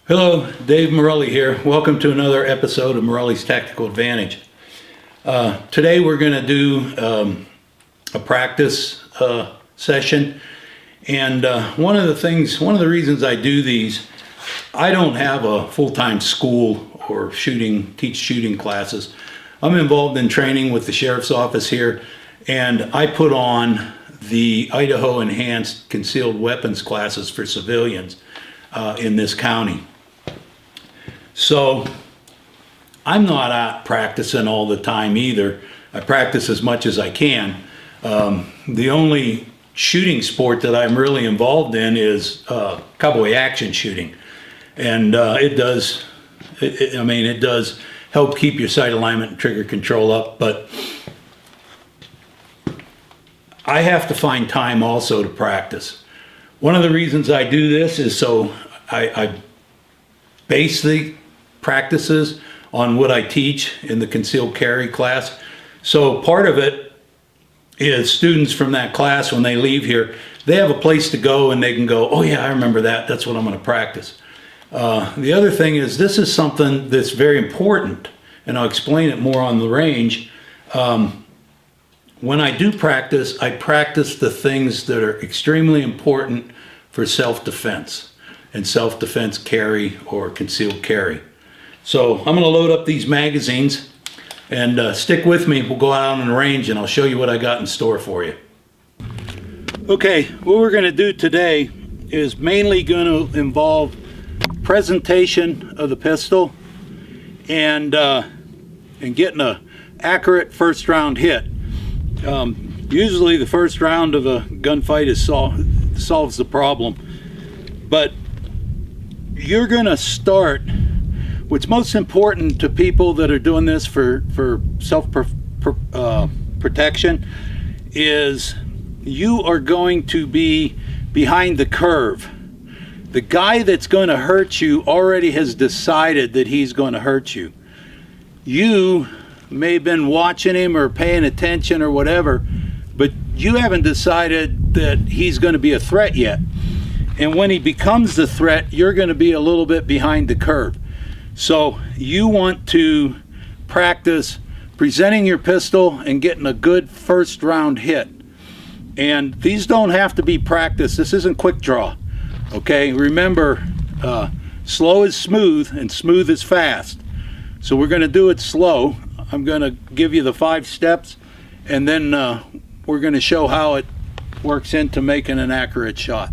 Hello, Dave Morelli here. Welcome to another episode of Morelli's Tactical Advantage. Today we're going to do a practice session, and one of the reasons I do these, I don't have a full-time school or teach shooting classes. I'm involved in training with the sheriff's office here, and I put on the Idaho Enhanced Concealed Weapons classes for civilians in this county. So I'm not out practicing all the time either. I practice as much as I can. The only shooting sport that I'm really involved in is cowboy action shooting, and it does help keep your sight alignment and trigger control up, but I have to find time also to practice. One of the reasons I do this is so I base the practices on what I teach in the concealed carry class. So part of it is students from that class, when they leave here, they have a place to go and they can go, oh yeah, I remember that. That's what I'm going to practice. The other thing is, this is something that's very important, and I'll explain it more on the range. When I do practice, I practice the things that are extremely important for self-defense and self-defense carry or concealed carry. So I'm going to load up these magazines and stick with me. We'll go out on the range and I'll show you what I got in store for you. Okay, what we're going to do today is mainly going to involve presentation of the pistol and getting an accurate first round hit. Usually the first round of a gunfight solves the problem, but you're going to start. What's most important to people that are doing this for self-protection is you are going to be behind the curve. The guy that's going to hurt you already has decided that he's going to hurt you. You may have been watching him or paying attention or whatever, but you haven't decided that he's going to be a threat yet. And when he becomes the threat, you're going to be a little bit behind the curve. So you want to practice presenting your pistol and getting a good first round hit. And these don't have to be practiced. This isn't quick draw. Okay, remember, slow is smooth and smooth is fast. So we're going to do it slow. I'm going to give you the 5 steps, and then we're going to show how it works into making an accurate shot.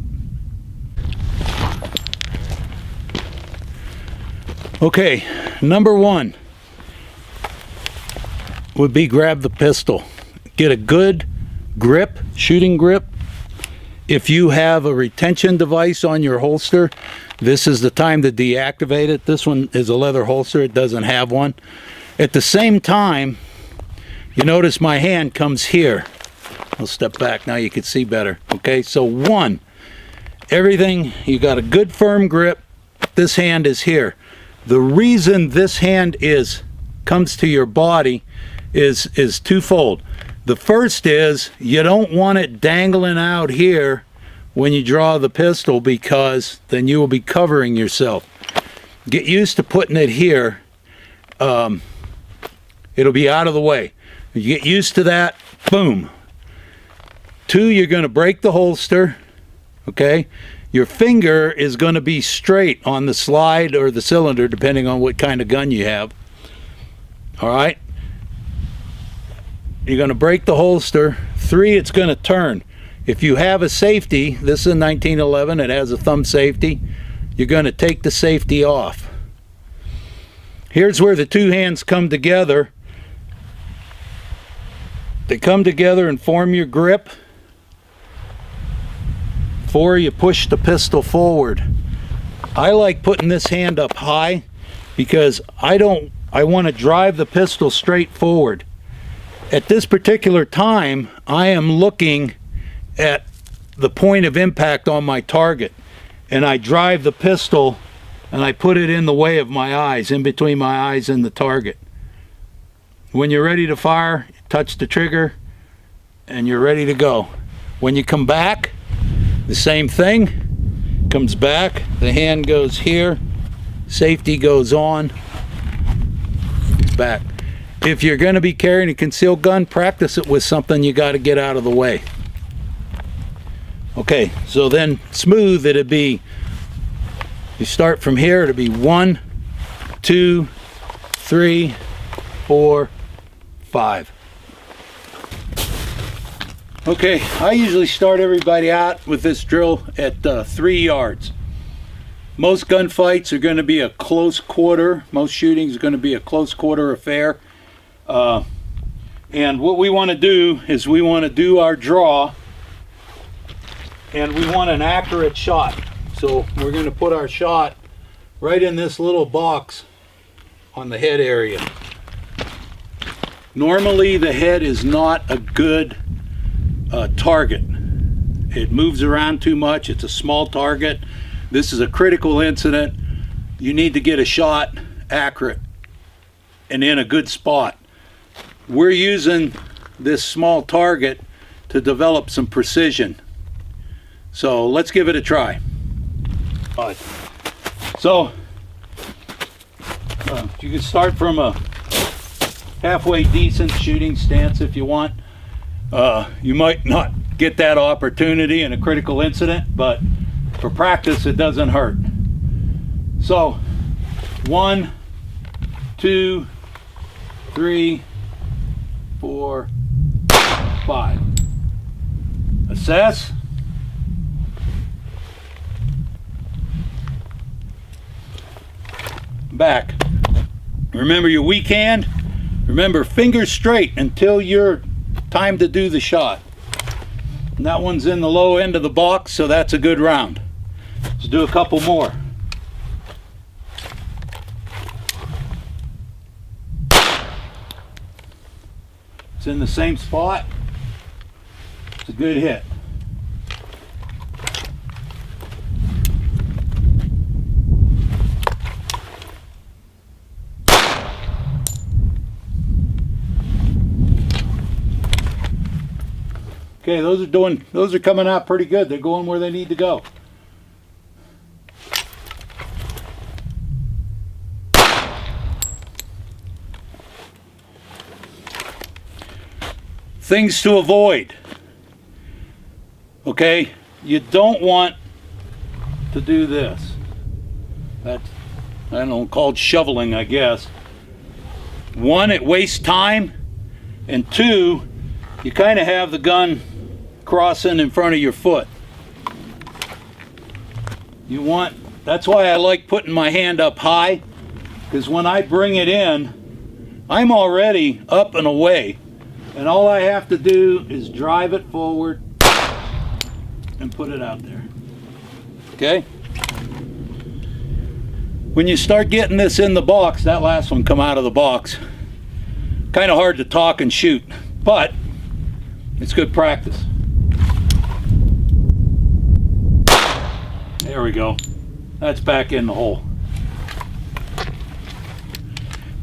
Okay, number 1 would be grab the pistol. Get a good grip, shooting grip. If you have a retention device on your holster, this is the time to deactivate it. This one is a leather holster, it doesn't have one. At the same time, you notice my hand comes here. I'll step back, now you can see better. Okay, so 1, everything, you got a good firm grip. This hand is here. The reason this hand comes to your body is twofold. The first is you don't want it dangling out here when you draw the pistol, because then you will be covering yourself. Get used to putting it here. It'll be out of the way. You get used to that, boom. 2, you're going to break the holster, okay? Your finger is going to be straight on the slide or the cylinder, depending on what kind of gun you have. All right? You're going to break the holster. 3, it's going to turn. If you have a safety, this is a 1911, it has a thumb safety, you're going to take the safety off. Here's where the 2 hands come together. They come together and form your grip. 4, you push the pistol forward. I like putting this hand up high because I want to drive the pistol straight forward. At this particular time, I am looking at the point of impact on my target, and I drive the pistol and I put it in the way of my eyes, in between my eyes and the target. When you're ready to fire, touch the trigger and you're ready to go. When you come back, the same thing, comes back, the hand goes here, Safety goes on. Back. If you're going to be carrying a concealed gun, practice it with something you got to get out of the way. Okay, so then smooth, it'd be, you start from here, it'd be 1, 2, 3, 4, 5. Okay, I usually start everybody out with this drill at 3 yards. Most gunfights are going to be a close quarter. Most shootings are going to be a close quarter affair. And what we want to do is we want to do our draw, and we want an accurate shot. So we're going to put our shot right in this little box on the head area. Normally the head is not a good target. It moves around too much. It's a small target. This is a critical incident. You need to get a shot accurate and in a good spot. We're using this small target to develop some precision. So let's give it a try. All right. So you can start from a halfway decent shooting stance if you want. You might not get that opportunity in a critical incident, but for practice it doesn't hurt. So 1, 2, 3, 4, 5. Assess. Back. Remember your weak hand. Remember, fingers straight until you're time to do the shot. And that one's in the low end of the box, so that's a good round. Let's do a couple more. It's in the same spot. It's a good hit. Okay, those are coming out pretty good. They're going where they need to go. Things to avoid. Okay, you don't want to do this. That's, I don't know, called shoveling, I guess. 1, it wastes time, and 2, you kind of have the gun crossing in front of your foot. That's why I like putting my hand up high, because when I bring it in, I'm already up and away, and all I have to do is drive it forward and put it out there. Okay? When you start getting this in the box, that last one come out of the box, kind of hard to talk and shoot, but it's good practice. There we go. That's back in the hole.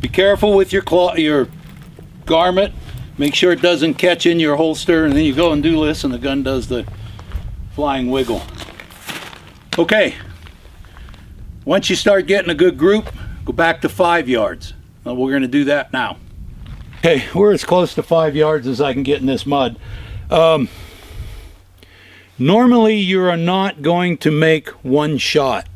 Be careful with your garment. Make sure it doesn't catch in your holster, and then you go and do this and the gun does the flying wiggle. Okay. Once you start getting a good group, go back to 5 yards. Well, we're going to do that now. Okay, we're as close to 5 yards as I can get in this mud. Normally you are not going to make one shot,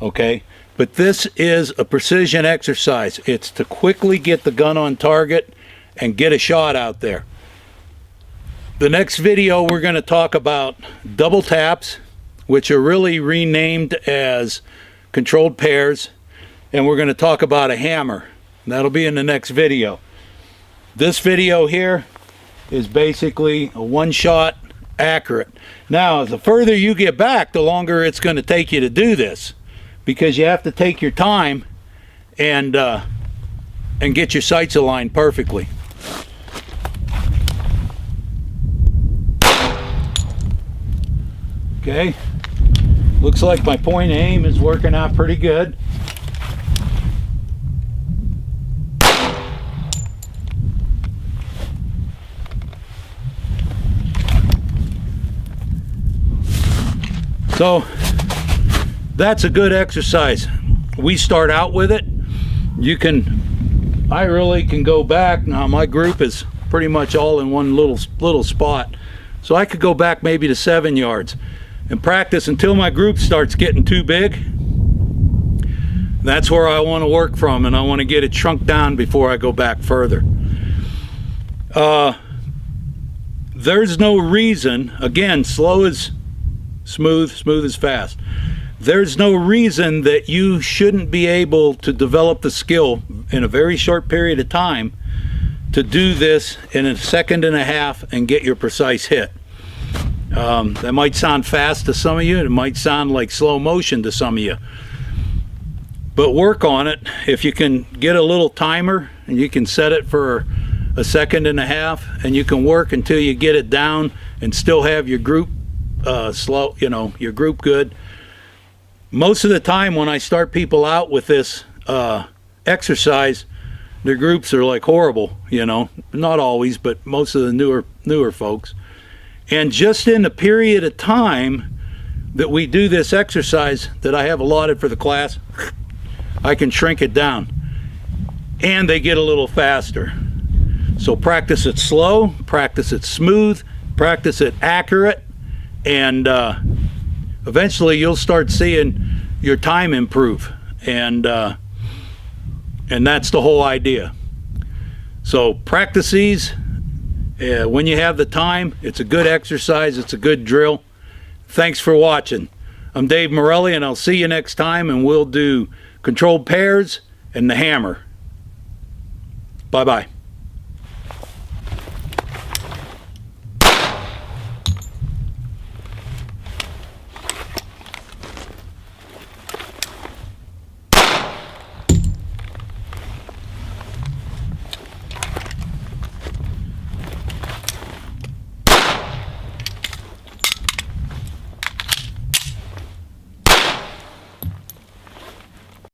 okay? But this is a precision exercise. It's to quickly get the gun on target and get a shot out there. The next video we're going to talk about double taps, which are really renamed as controlled pairs, and we're going to talk about a hammer. That'll be in the next video. This video here is basically a one-shot accurate. Now, the further you get back, the longer it's going to take you to do this, because you have to take your time and get your sights aligned perfectly. Okay, looks like my point aim is working out pretty good. So that's a good exercise. we start out with it. I really can go back now. My group is pretty much all in one little spot, so I could go back maybe to 7 yards and practice until my group starts getting too big. That's where I want to work from, and I want to get it shrunk down before I go back further. There's no reason, again, slow is smooth, smooth is fast. There's no reason that you shouldn't be able to develop the skill in a very short period of time to do this in a second and a half and get your precise hit. That might sound fast to some of you. It might sound like slow motion to some of you. But work on it. If you can get a little timer and you can set it for a second and a half, and you can work until you get it down and still have your group slow, your group good. Most of the time when I start people out with this exercise, their groups are like horrible, not always, but most of the newer folks. And just in the period of time that we do this exercise that I have allotted for the class, I can shrink it down and they get a little faster. So practice it slow, practice it smooth, practice it accurate, and eventually you'll start seeing your time improve, and that's the whole idea. So practice these when you have the time. It's a good exercise, it's a good drill. Thanks for watching. I'm Dave Morelli, and I'll see you next time, and we'll do controlled pairs and the hammer. Bye-bye.